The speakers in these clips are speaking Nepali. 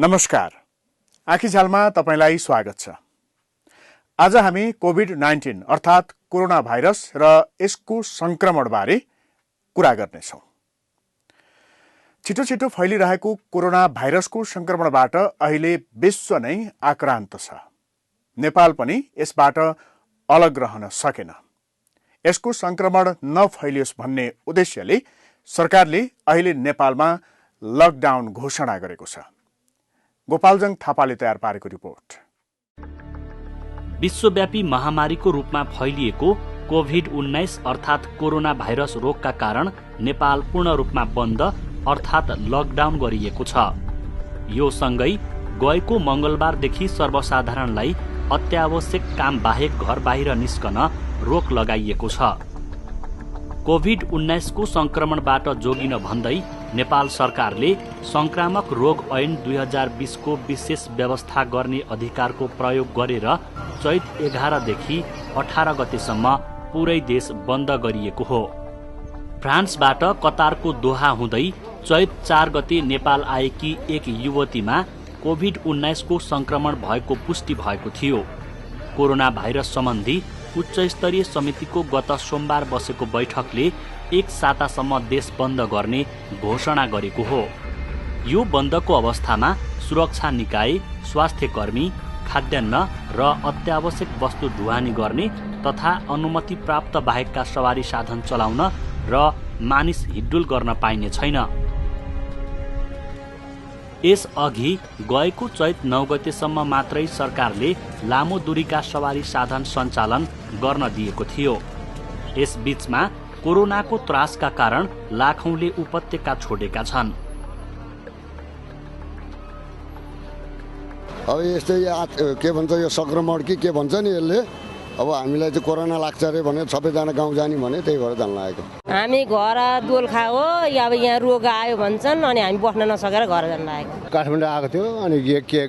नमस्कार, आँखीझ्यालमा तपाईलाई स्वागत छ। आज हामी कोभिड-19 अर्थात् कोरोना भाइरस र यसको संक्रमणबारे कुरा गर्नेछौँ। छिटो फैलिरहेको कोरोना भाइरसको संक्रमणबाट अहिले विश्व नै आक्रान्त छ। नेपाल पनि यसबाट अलग रहन सकेन। यसको संक्रमण नफैलियोस् भन्ने उद्देश्यले सरकारले अहिले नेपालमा लकडाउन घोषणा गरेको छ। गोपालजङ थापाले तयार पारेको रिपोर्ट। विश्वव्यापी महामारीको रूपमा फैलिएको कोभिड-19 अर्थात् कोरोना भाइरस रोगका कारण नेपाल पूर्ण रूपमा बन्द अर्थात् लकडाउन गरिएको छ। यो सँगै गएको मंगलबारदेखि सर्वसाधारणलाई अत्यावश्यक काम बाहेक घर बाहिर निस्कन रोक लगाइएको छ। कोभिड-19 को संक्रमणबाट जोगिन भन्दै नेपाल सरकारले संक्रामक रोग ऐन 2020 को विशेष व्यवस्था गर्ने अधिकारको प्रयोग गरेर चैत 11 देखि 18 गतेसम्म पूरै देश बन्द गरिएको हो। फ्रान्सबाट कतारको दोहा हुँदै चैत 4 गते नेपाल आएकी एक युवतीमा कोभिड-19 को संक्रमण भएको पुष्टि भएको थियो। कोरोना भाइरस सम्बन्धी उच्च स्तरीय समितिको गत सोमबार बसेको बैठकले एक सातासम्म देश बन्द गर्ने घोषणा गरेको हो। यो बन्दको अवस्थामा सुरक्षा निकाय, स्वास्थ्य कर्मी, खाद्यान्न र अत्यावश्यक वस्तु ढुवानी गर्ने तथा अनुमति प्राप्त बाहेकका सवारी साधन चलाउन र मानिस हिड्डुल गर्न पाइने छैन। यस अघि गएको चैत 9 गतेसम्म मात्रै सरकारले लामो दूरीका सवारी साधन सञ्चालन गर्न दिएको थियो। यस बीचमा कोरोनाको त्रासका कारण लाखौंले उपत्यका छोडेका छन्। अब यस्तै के भन्छ यो संक्रमण के भन्छ नि यसले, अब हामीलाई चाहिँ कोरोना लाग्छ अरे भनेर सबैजना गाउँ जाने भने त्यही भएर जान लागेको। हामी घर दोलखा हो, अब यहाँ रोग आयो भन्छन् अनि हामी बस्न नसकेर घर जान लागेको। काठमाडौँ आएको थियो अनि के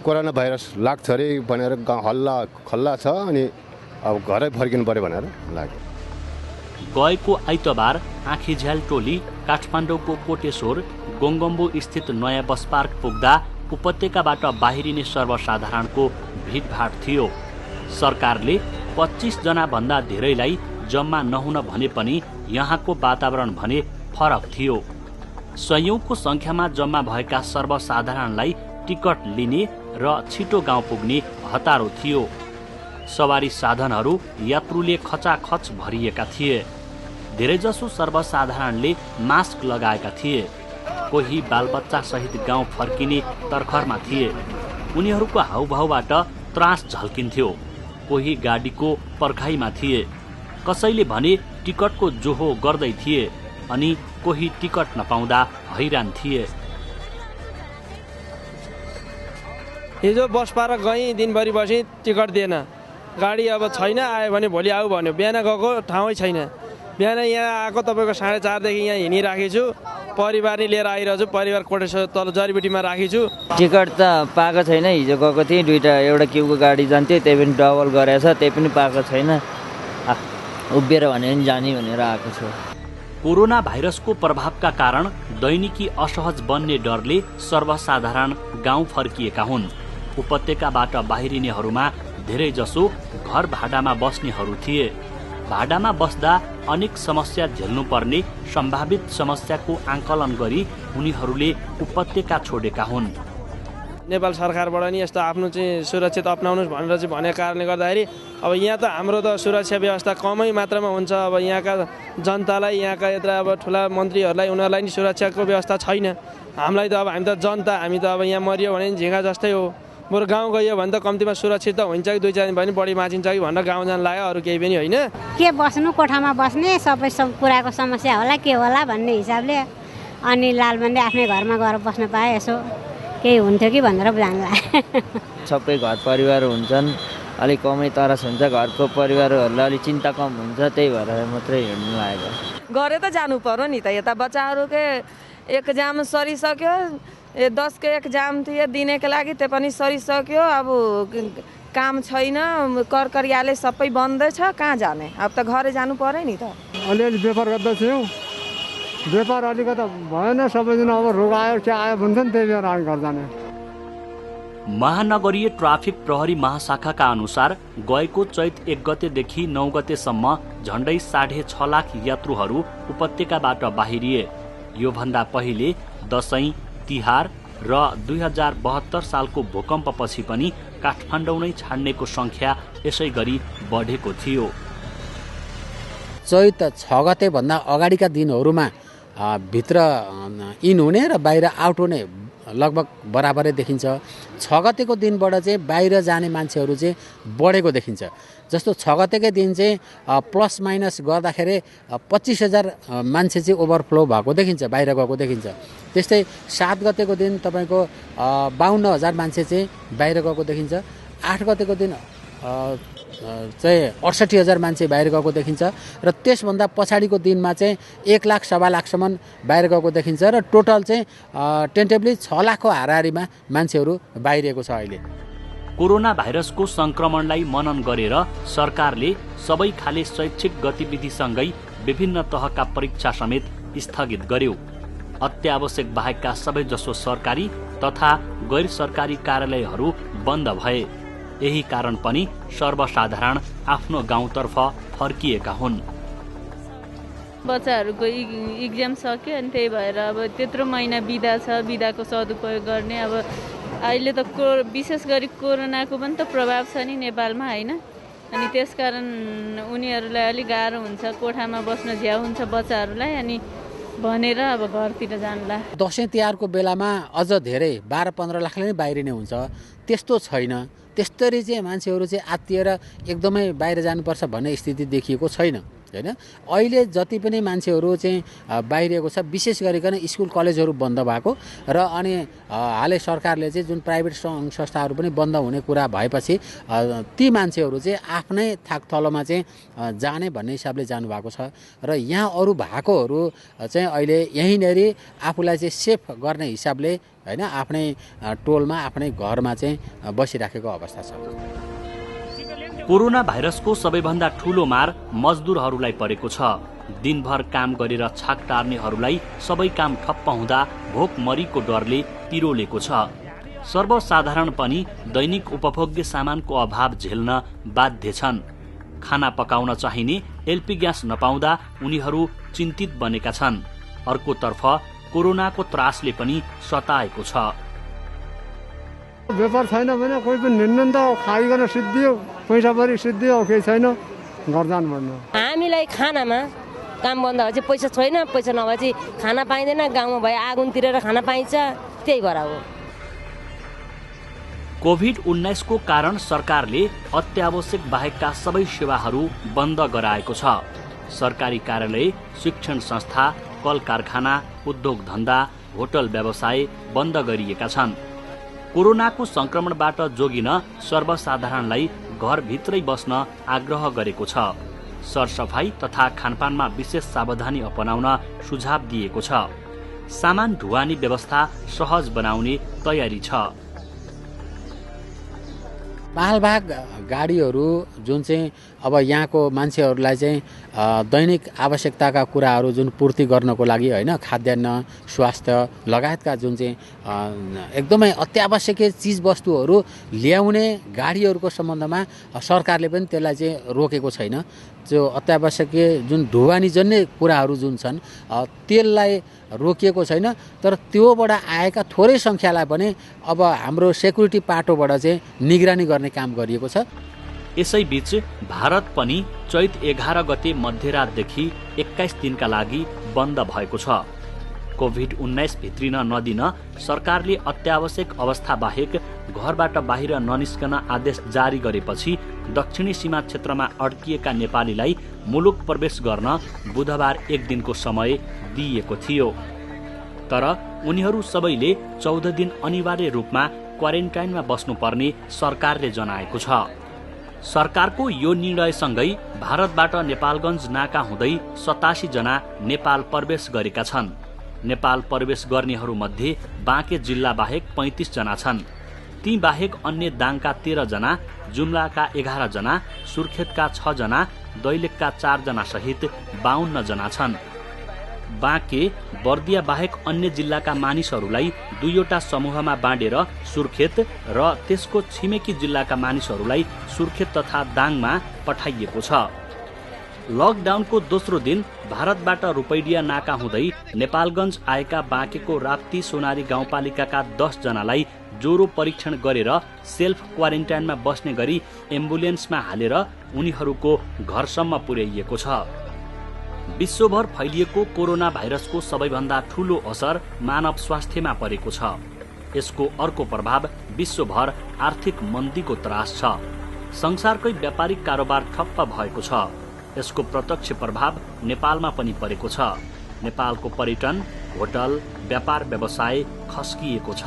कोरोना भाइरस लाग्छ अरे भनेर खल्ला छ अनि अब घरै फर्किनु पर्यो भनेर लाग्यो। गएको आइतबार आँखीझ्याल टोली काठमाडौँको कोटेश्वर गोङगम्बु स्थित नयाँ बस पार्क पुग्दा उपत्यकाबाट बाहिरिने सर्वसाधारणको भिडभाड थियो। सरकारले 25 जना भन्दा धेरैलाई जम्मा नहुन भने पनि यहाँको वातावरण भने फरक थियो। सयौंको संख्यामा जम्मा भएका सर्वसाधारणलाई टिकट लिने र छिटो गाउँ पुग्ने हतारो थियो। सवारी साधनहरू यात्रुले खचाखच भरिएका थिए। धेरैजसो सर्वसाधारणले मास्क लगाएका थिए। कोही बालबच्चा सहित गाउँ फर्किने तर्खरमा थिए। उनीहरूको हाउभाउबाट त्रास झल्किन्थ्यो। कोही गाडीको पर्खाइमा थिए, कसैले भने टिकटको जोहो गर्दै थिए अनि कोही टिकट नपाउँदा हैरान थिए। हिजो बस पार्क गई, दिनभरि बसी, टिकट दिएन। गाडी अब छैन, आयो भने भोलि आऊ भन्यो। बिहान गएको ठाउँै छैन। बिहान यहाँ आएको तपाईँको 4:30 देखि यहाँ हिँडिराखेको छु। परिवार नै लिएर आइरहेको छु। परिवार कोटेश्वर तल जरीबुटीमा राखेको छु। टिकट त पाएको छैन। हिजो गएको थिएँ, एउटा क्युको गाडी जान्थ्यो, त्यही पनि डबल गरेछ, त्यही पनि पाएको छैन। उभिएर भने पनि जाने भनेर आएको छु। कोरोना भाइरसको प्रभावका कारण दैनिकी असहज बन्ने डरले सर्वसाधारण गाउँ फर्किएका हुन्। उपत्यकाबाट बाहिरिनेहरूमा धेरैजसो घर भाडामा बस्नेहरू थिए। भाडामा बस्दा अनेक समस्या झेल्नुपर्ने सम्भावित समस्याको आंकलन गरी उनीहरूले उपत्यका छोडेका हुन्। नेपाल सरकारबाट नि यस्तो आफ्नो चाहिँ सुरक्षित अपनाउनुहोस् भनेर चाहिँ भनेको कारणले गर्दाखेरि अब यहाँ त हाम्रो त सुरक्षा व्यवस्था कमै मात्रामा हुन्छ। अब यहाँका जनतालाई, यहाँका यत्र अब ठुला मन्त्रीहरूलाई उनीहरूलाई नि सुरक्षाको व्यवस्था छैन। हामीलाई त अब हामी त जनता, हामी त अब यहाँ मरियो भने झिँगा जस्तै हो। बरु गाउँ गयो भने त कम्तीमा सुरक्षित त हुन्छ कि 2-4 दिन भने बढी बाँचिन्छ कि भनेर गाउँ जान लाग्यो, अरू केही पनि होइन। के बस्नु, कोठामा बस्ने, सब कुराको समस्या होला के होला भन्ने हिसाबले अनि लालबन्दे आफ्नै घरमा गएर बस्न पाए यसो केही हुन्थ्यो कि भनेर जान लाग्यो। सबै घर परिवार हुन्छन्, अलिक कमै तरास हुन्छ। घरको परिवारहरूलाई अलिक चिन्ता कम हुन्छ, त्यही भएर मात्रै हिँड्नु लागेको। गरे त जानु पर्यो नि त। यता बच्चाहरूकै एक्जाम सरिसक्यो, 10 के एक्जाम थियो दिनेको लागि, त्यो पनि सरिसक्यो। अब काम छैन, करकरियाले सबै बन्दै छ, कहाँ जाने? अब त घरै जानु पर्यो नि त। अलिअलि व्यापार गर्दैछौँ, व्यापार अलिकति भएन। सबैजना अब रोग आयो के आयो भन्छन्, त्यही भएर हामी घर जाने। महानगरीय ट्राफिक प्रहरी महाशाखाका अनुसार गएको चैत 1 गतेदेखि 9 गतेसम्म झण्डै 6.5 लाख यात्रुहरू उपत्यकाबाट बाहिरिए। योभन्दा पहिले दशैं, तिहार र 2072 सालको भूकम्पपछि पनि काठमाडौँ नै छाड्नेको संख्या यसै गरी बढेको थियो। चैत 6 गते भन्दा अगाडिका दिनहरूमा भित्र इन हुने र बाहिर आउट हुने लगभग बराबरै देखिन्छ। 6 गतेको दिनबाट चाहिँ बाहिर जाने मान्छेहरू चाहिँ बढेको देखिन्छ। जस्तो 6 गतेकै दिन चाहिँ प्लस माइनस गर्दाखेरि 25,000 मान्छे चाहिँ ओभरफ्लो भएको देखिन्छ, बाहिर गएको देखिन्छ। त्यस्तै 7 गतेको दिन तपाईँको 52,000 मान्छे चाहिँ बाहिर गएको देखिन्छ। 8 गतेको दिन चाहिँ 68,000 मान्छे बाहिर गएको देखिन्छ र त्यसभन्दा पछाडिको दिनमा चाहिँ 1 लाख सवा लाखसम्म बाहिर गएको देखिन्छ र टोटल चाहिँ टेन्टेभली 6 लाखको हाराहारीमा मान्छेहरू बाहिरिएको छ। अहिले कोरोना भाइरसको संक्रमणलाई मनन गरेर सरकारले सबै खाले शैक्षिक गतिविधिसँगै विभिन्न तहका परीक्षा समेत स्थगित गर्यो। अत्यावश्यक बाहेकका सबैजसो सरकारी तथा गैर सरकारी कार्यालयहरू बन्द भए। यही कारण पनि सर्वसाधारण आफ्नो गाउँतर्फ फर्किएका हुन्। बच्चाहरूको इक्जाम सक्यो अनि त्यही भएर अब त्यत्रो महिना बिदा छ, बिदाको सदुपयोग गर्ने। अब अहिले त विशेष गरी कोरोनाको पनि त प्रभाव छ नि नेपालमा, होइन? अनि त्यसकारण उनीहरूलाई अलिक गाह्रो हुन्छ, कोठामा बस्न झ्याउ हुन्छ बच्चाहरूलाई, अनि भनेर अब घरतिर जानला। दसैँ तिहारको बेलामा अझ धेरै 12-15 लाखले नै बाहिरिने हुन्छ, त्यस्तो छैन। त्यस्तरी चाहिँ मान्छेहरू चाहिँ आत्तिएर एकदमै बाहिर जानुपर्छ भन्ने स्थिति देखिएको छैन, हैन? अहिले जति पनि मान्छेहरू चाहिँ बाहिरिएको छ, विशेष गरिकन स्कुल कलेजहरू बन्द भएको र अनि हालै सरकारले चाहिँ जुन प्राइभेट संस्थाहरू पनि बन्द हुने कुरा भएपछि ती मान्छेहरू चाहिँ आफ्नै थाकथलोमा चाहिँ जाने भन्ने हिसाबले जानुभएको छ र यहाँ अरू भएकोहरू चाहिँ अहिले यहीँनेरि आफूलाई चाहिँ सेफ गर्ने हिसाबले, हैन, आफ्नै टोलमा आफ्नै घरमा चाहिँ बसिराखेको अवस्था छ। कोरोना भाइरसको सबैभन्दा ठूलो मार मजदुरहरूलाई परेको छ। दिनभर काम गरेर छाक टार्नेहरूलाई सबै काम ठप्प हुँदा भोकमरीको डरले पिरोलेको छ। सर्वसाधारण पनि दैनिक उपभोग्य सामानको अभाव झेल्न बाध्य छन्। खाना पकाउन चाहिने एलपी ग्यास नपाउँदा उनीहरू चिन्तित बनेका छन्। अर्कोतर्फ कोरोनाको त्रासले पनि सताएको छ। व्यापार छैन भने कोही पनि हिँड्नु त खाइकन सिद्धियो, पैसा पनि सिद्धियो, केही छैन, घर जानु पर्ने। हामीलाई खानामा काम बन्द भएपछि पैसा छैन, पैसा नभएपछि खाना पाइँदैन। गाउँमा भए आगोन तिरेर खाना पाइन्छ, त्यही भएर हो। कोभिड-19 को कारण सरकारले अत्यावश्यक बाहेकका सबै सेवाहरू बन्द गराएको छ। सरकारी कार्यालय, शिक्षण संस्था, कल कारखाना, उद्योग धन्दा, होटल व्यवसाय बन्द गरिएका छन्। कोरोनाको संक्रमणबाट जोगिन सर्वसाधारणलाई घरभित्रै बस्न आग्रह गरेको छ। सरसफाई तथा खानपानमा विशेष सावधानी अपनाउन सुझाव दिएको छ। सामान ढुवानी व्यवस्था सहज बनाउने तयारी छ। मालवाहक गाडीहरू जुन चाहिँ अब यहाँको मान्छेहरूलाई चाहिँ दैनिक आवश्यकताका कुराहरू जुन पूर्ति गर्नको लागि, होइन, खाद्यान्न, स्वास्थ्य लगायतका जुन चाहिँ एकदमै अत्यावश्यकीय चिजवस्तुहरू ल्याउने गाडीहरूको सम्बन्धमा सरकारले पनि त्यसलाई चाहिँ रोकेको छैन। जो अत्यावश्यकीय जुन ढुवानीजन्य कुराहरू जुन छन् त्यसलाई रोकिएको छैन, तर त्योबाट आएका थोरै सङ्ख्यालाई पनि अब हाम्रो सेक्युरिटी पाटोबाट चाहिँ निगरानी गर्ने काम गरिएको छ। यसैबीच भारत पनि चैत 11 गते मध्यरातदेखि 21 दिनका लागि बन्द भएको छ। कोभिड-19 भित्रिन नदिन सरकारले अत्यावश्यक अवस्था बाहेक घरबाट बाहिर ननिस्कन आदेश जारी गरेपछि दक्षिणी सीमा क्षेत्रमा अड्किएका नेपालीलाई मुलुक प्रवेश गर्न बुधबार 1 दिनको समय दिइएको थियो। तर उनीहरू सबैले 14 दिन अनिवार्य रूपमा क्वारेन्टाइनमा बस्नुपर्ने सरकारले जनाएको छ। सरकारको यो निर्णयसँगै भारतबाट नेपालगञ्ज नाका हुँदै 87 जना नेपाल प्रवेश गरेका छन्। नेपाल प्रवेश गर्नेहरूमध्ये बाँके जिल्ला बाहेक 35 जना छन्। ती बाहेक अन्य दाङका 13 जना, जुम्लाका 11 जना, सुर्खेतका 6 जना, दैलेखका 4 जना सहित 52 जना छन्। बाँके बर्दिया बाहेक अन्य जिल्लाका मानिसहरूलाई 2वटा समूहमा बाँडेर सुर्खेत र त्यसको छिमेकी जिल्लाका मानिसहरूलाई सुर्खेत तथा दाङमा पठाइएको छ। लकडाउनको दोस्रो दिन भारतबाट रुपैडिया नाका हुँदै नेपालगञ्ज आएका बाँकेको राप्ती सोनारी गाउँपालिकाका 10 जनालाई ज्वरो परीक्षण गरेर सेल्फ क्वारेन्टाइनमा बस्ने गरी एम्बुलेन्समा हालेर उनीहरूको घरसम्म पुर्याइएको छ। विश्वभर फैलिएको कोरोना भाइरसको सबैभन्दा ठूलो असर मानव स्वास्थ्यमा परेको छ। यसको अर्को प्रभाव विश्वभर आर्थिक मन्दीको त्रास छ। संसारकै व्यापारिक कारोबार ठप्प भएको छ। यसको प्रत्यक्ष प्रभाव नेपालमा पनि परेको छ। नेपालको पर्यटन, होटल, व्यापार व्यवसाय खस्किएको छ।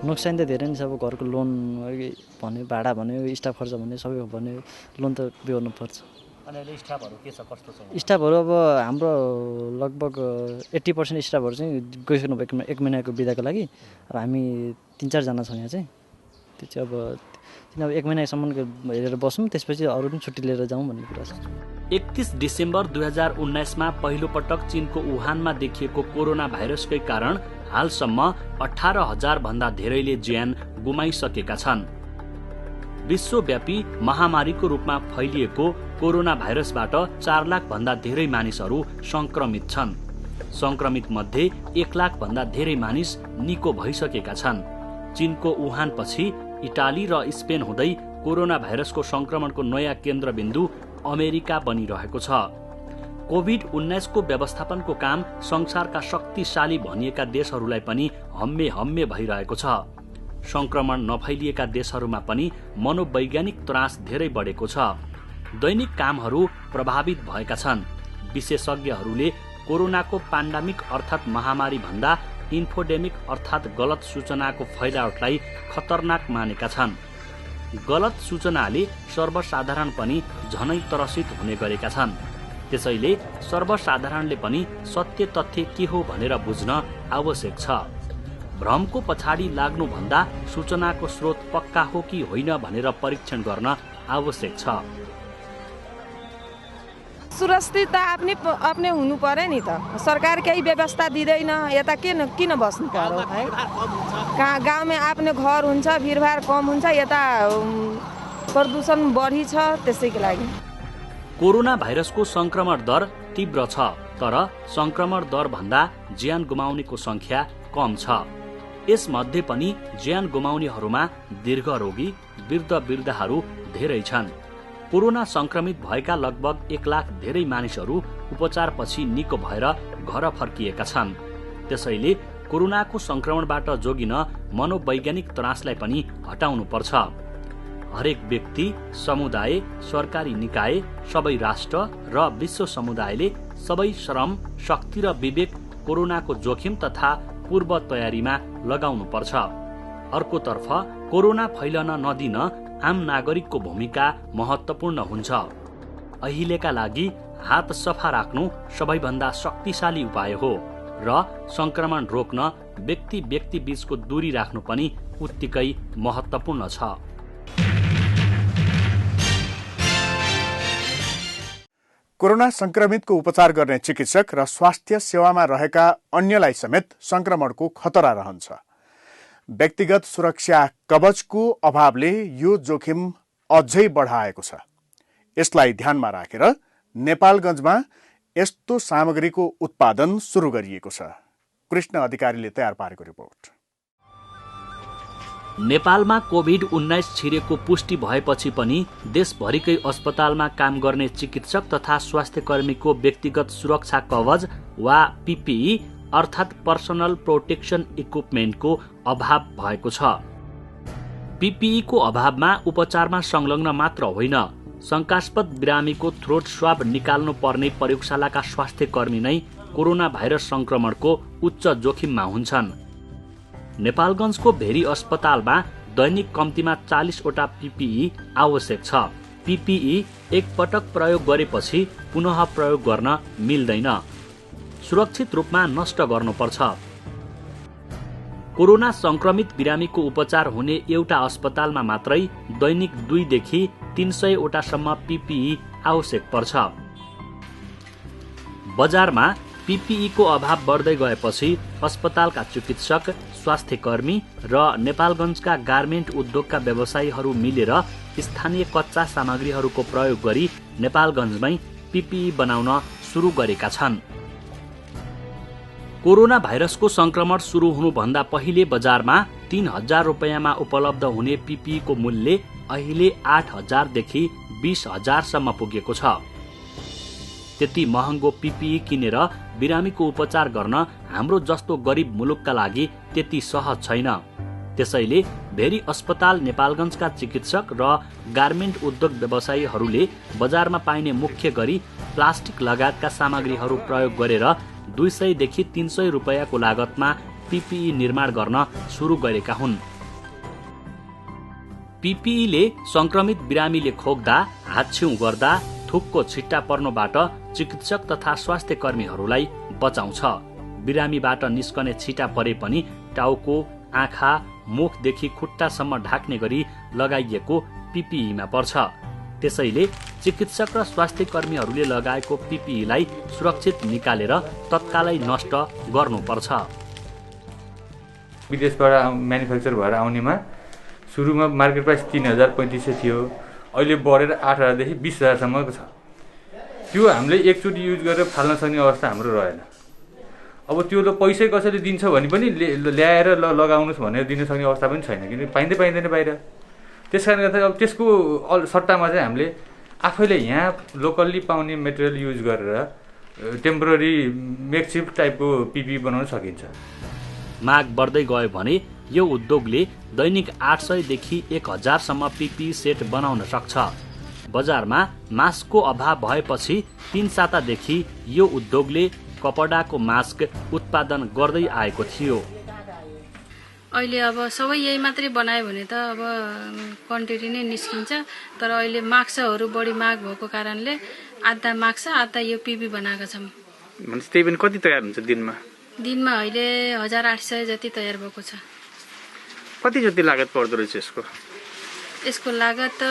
नोक्सान त धेरै नै छ। अब घरको लोन भन्यो, भाडा भन्यो, स्टाफ खर्च भन्यो, सबै भन्यो, लोन त बेहोर्नु पर्छ। अनि स्टाफहरू के छ, कस्तो छ? स्टाफहरू अब हाम्रो लगभग 80% स्टाफहरू चाहिँ गइसक्नु भयो 1 महिनाको बिदाको लागि। र हामी 3-4 जना छौँ यहाँ चाहिँ। त्यो चाहिँ अब 1 महिनासम्म हेरेर बसौँ, त्यसपछि अरू पनि छुट्टी लिएर जाउँ भन्ने कुरा छ। 31 डिसेम्बर 2019 मा पहिलो पटक चीनको वुहानमा देखिएको कोरोना भाइरसकै कारण हालसम्म 18,000 भन्दा धेरैले ज्यान गुमाइसकेका छन्। विश्वव्यापी महामारीको रूपमा फैलिएको कोरोना भाइरसबाट 4 लाख भन्दा धेरै मानिसहरू संक्रमित छन्। संक्रमित मध्ये 1 लाख भन्दा धेरै मानिस निको भइसकेका छन्। चीनको वुहान पछि इटाली र स्पेन हुँदै कोरोना भाइरसको संक्रमणको नयाँ केन्द्रबिन्दु अमेरिका बनिरहेको छ। कोभिड-19 को व्यवस्थापनको काम संसारका शक्तिशाली भनिएका देशहरूलाई पनि हम्मे भइरहेको छ। संक्रमण नफैलिएका देशहरूमा पनि मनोवैज्ञानिक त्रास धेरै बढेको छ। दैनिक कामहरू प्रभावित भएका छन्। विशेषज्ञहरूले कोरोनाको पाण्डामिक अर्थात् महामारी भन्दा इन्फोडेमिक अर्थात् गलत सूचनाको फैलावटलाई खतरनाक मानेका छन्। गलत सूचनाले सर्वसाधारण पनि झनै त्रसित हुने गरेका छन्। त्यसैले सर्वसाधारणले पनि सत्य तथ्य के हो भनेर बुझ्न आवश्यक छ। भ्रमको पछाडि लाग्नुभन्दा सूचनाको स्रोत पक्का हो कि होइन भनेर परीक्षण गर्न आवश्यक छ। सुरक्षित त आफ्नै हुनु पर्यो नि त। सरकार केही व्यवस्था दिँदैन, यता किन बस्नु पर्यो है? गाउँमा आफ्नो घर हुन्छ, भिडभाड कम हुन्छ, यता प्रदूषण बढी छ, त्यसैको लागि। कोरोना भाइरसको संक्रमण दर तीव्र छ, तर संक्रमण दर भन्दा ज्यान गुमाउनेको संख्या कम छ। यसमध्ये पनि ज्यान गुमाउनेहरूमा दीर्घरोगी, वृद्धहरू धेरै छन्। कोरोना संक्रमित भएका लगभग 1 लाख धेरै मानिसहरू उपचारपछि निको भएर घर फर्किएका छन्। त्यसैले कोरोनाको संक्रमणबाट जोगिन मनोवैज्ञानिक त्रासलाई पनि हटाउनु पर्छ। हरेक व्यक्ति, समुदाय, सरकारी निकाय, सबै राष्ट्र र विश्व समुदायले सबै श्रम, शक्ति र विवेक कोरोनाको जोखिम तथा पूर्व तयारीमा लगाउनु पर्छ। अर्कोतर्फ कोरोना फैलन नदिन आम नागरिकको भूमिका महत्त्वपूर्ण हुन्छ। अहिलेका लागि हात सफा राख्नु सबैभन्दा शक्तिशाली उपाय हो र संक्रमण रोक्न व्यक्ति बीचको दूरी राख्नु पनि उत्तिकै महत्त्वपूर्ण छ। कोरोना संक्रमितको उपचार गर्ने चिकित्सक र स्वास्थ्य सेवामा रहेका अन्यलाई समेत संक्रमणको खतरा रहन्छ। व्यक्तिगत सुरक्षा कवचको अभावले यो जोखिम अझै बढाएको छ। यसलाई ध्यानमा राखेर नेपालगञ्जमा यस्तो सामग्रीको उत्पादन सुरु गरिएको छ। कृष्ण अधिकारीले तयार पारेको रिपोर्ट। नेपालमा कोभिड-19 छिरेको पुष्टि भएपछि पनि देशभरिकै अस्पतालमा काम गर्ने चिकित्सक तथा स्वास्थ्यकर्मीको व्यक्तिगत सुरक्षा कवच वा पीपीई अर्थात् पर्सनल प्रोटेक्सन इक्विपमेन्टको अभाव भएको छ। पीपीई को अभावमा उपचारमा संलग्न मात्र होइन, शंकास्पद बिरामीको थ्रोट स्वाब निकाल्नु पर्ने प्रयोगशालाका स्वास्थ्यकर्मी नै कोरोना भाइरस संक्रमणको उच्च जोखिममा हुन्छन्। नेपालगञ्जको भेरी अस्पतालमा दैनिक कम्तीमा 40 वटा पीपीई आवश्यक छ। पीपीई एक पटक प्रयोग गरेपछि पुनः प्रयोग गर्न मिल्दैन, सुरक्षित रूपमा नष्ट गर्नुपर्छ। कोरोना संक्रमित बिरामीको उपचार हुने एउटा अस्पतालमा मात्रै दैनिक 2 देखि 300 वटासम्म पीपीई आवश्यक पर्छ। बजारमा पिपिईको अभाव बढ्दै गएपछि अस्पतालका चिकित्सक, स्वास्थ्यकर्मी र नेपालगञ्जका गार्मेन्ट उद्योगका व्यवसायीहरू मिलेर स्थानीय कच्चा सामग्रीहरूको प्रयोग गरी नेपालगञ्जमै पिपिई बनाउन सुरु गरेका छन्। कोरोना भाइरसको संक्रमण सुरु हुनुभन्दा पहिले बजारमा 3,000 रुपैयाँमा उपलब्ध हुने पिपिईको मूल्य अहिले 8,000 देखि 20,000 सम्म पुगेको छ। त्यति महँगो पिपिई किनेर बिरामीको उपचार गर्न हाम्रो जस्तो गरिब मुलुकका लागि त्यति सहज छैन। त्यसैले भेरी अस्पताल नेपालगञ्जका चिकित्सक र गार्मेन्ट उद्योग व्यवसायीहरूले बजारमा पाइने मुख्य गरी प्लास्टिक लगायतका सामग्रीहरू प्रयोग गरेर 200 देखि 300 रुपैयाँको लागतमा पिपिई निर्माण गर्न सुरु गरेका हुन्। पिपिईले संक्रमित बिरामीले खोक्दा, हाच्छिउँ गर्दा, थुकको छिट्टा पर्नुबाट चिकित्सक तथा स्वास्थ्य कर्मीहरूलाई बचाउँछ। बिरामीबाट निस्कने छिटा परे पनि टाउको, आँखा, मुखदेखि खुट्टासम्म ढाक्ने गरी लगाइएको पिपिईमा पर्छ। त्यसैले चिकित्सक र स्वास्थ्य कर्मीहरूले लगाएको पिपिईलाई सुरक्षित निकालेर तत्कालै नष्ट गर्नुपर्छ। विदेशबाट म्यानुफ्याक्चर भएर आउनेमा सुरुमा मार्केट प्राइस 3,000-3,500 थियो, अहिले बढेर 8,000 देखि 20,000 सम्मको छ। त्यो हामीले एकचोटि युज गरेर फाल्न सक्ने अवस्था हाम्रो रहेन। अब त्यो पैसै कसैले दिन्छ भने पनि ल्याएर लगाउनुहोस् भनेर दिन सक्ने अवस्था पनि छैन, किनकि पाइँदैन बाहिर। त्यस कारणले गर्दा अब त्यसको सट्टामा चाहिँ हामीले आफैले यहाँ लोकल्ली पाउने मेटेरियल युज गरेर टेम्पोररी मेकसिफ्ट टाइपको पिपी बनाउन सकिन्छ। माग बढ्दै गयो भने यो उद्योगले दैनिक 800 देखि 1,000 सम्म पिपी सेट बनाउन सक्छ। बजारमा मास्कको अभाव भएपछि 3 सातादेखि यो उद्योगले कपडाको मास्क उत्पादन गर्दै आएको थियो। अहिले अब सबै यही मात्रै बनायो भने त अब क्वान्टिटी नै निस्किन्छ, तर अहिले मास्कहरू बढी माग भएको कारणले आधा मास्क आधा यो पिपी बनाएका छौँ। त्यही पनि कति तयार हुन्छ दिनमा? दिनमा अहिले 1,800 जति तयार भएको छ। कति जति लागत पर्दो रहेछ यसको? यसको लागत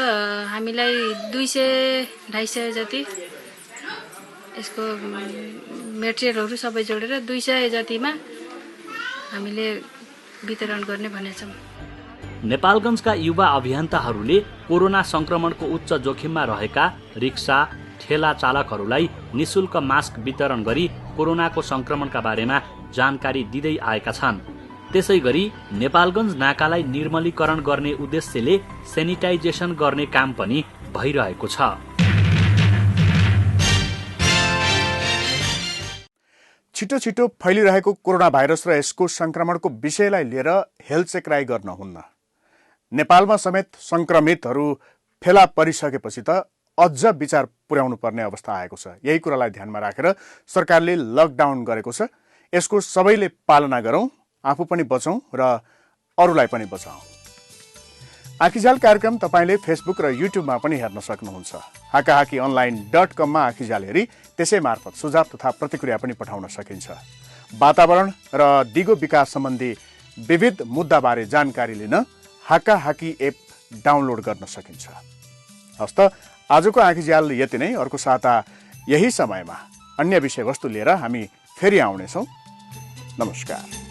हामीलाई 200-250 जति, यसको मेटेरियलहरू सबै जोडेर 200 जतिमा हामीले वितरण गर्ने भनेछौँ। नेपालगञ्जका युवा अभियन्ताहरूले कोरोना संक्रमणको उच्च जोखिममा रहेका रिक्सा, ठेला चालकहरूलाई निशुल्क मास्क वितरण गरी कोरोनाको संक्रमणका बारेमा जानकारी दिँदै आएका छन्। त्यसै गरी नेपालगञ्ज नाकालाई निर्मलीकरण गर्ने उद्देश्यले सेनिटाइजेसन गर्ने काम पनि भइरहेको छ। छिटो छिटो फैलिरहेको कोरोना भाइरस र यसको संक्रमणको विषयलाई लिएर हेल्थ चेकराई गर्न हुन्न। नेपालमा समेत संक्रमितहरू फेला परिसकेपछि त अझ विचार पुर्याउनु पर्ने अवस्था आएको छ। यही कुरालाई ध्यानमा राखेर सरकारले लकडाउन गरेको छ। यसको सबैले पालना गरौँ, आफू पनि बचौँ र अरूलाई पनि बचाउँ। आँखीझ्याल कार्यक्रम तपाईँले फेसबुक र युट्युबमा पनि हेर्न सक्नुहुन्छ। हाकाहाकीonline.com मा आँखीझ्याल हेरी त्यसै मार्फत सुझाव तथा प्रतिक्रिया पनि पठाउन सकिन्छ। वातावरण र दिगो विकास सम्बन्धी विविध मुद्दाबारे जानकारी लिन हाकाहाकी एप डाउनलोड गर्न सकिन्छ। हस्त आजको आँखीझ्याल यति नै। अर्को साता यही समयमा अन्य विषयवस्तु लिएर हामी फेरि आउनेछौँ। नमस्कार।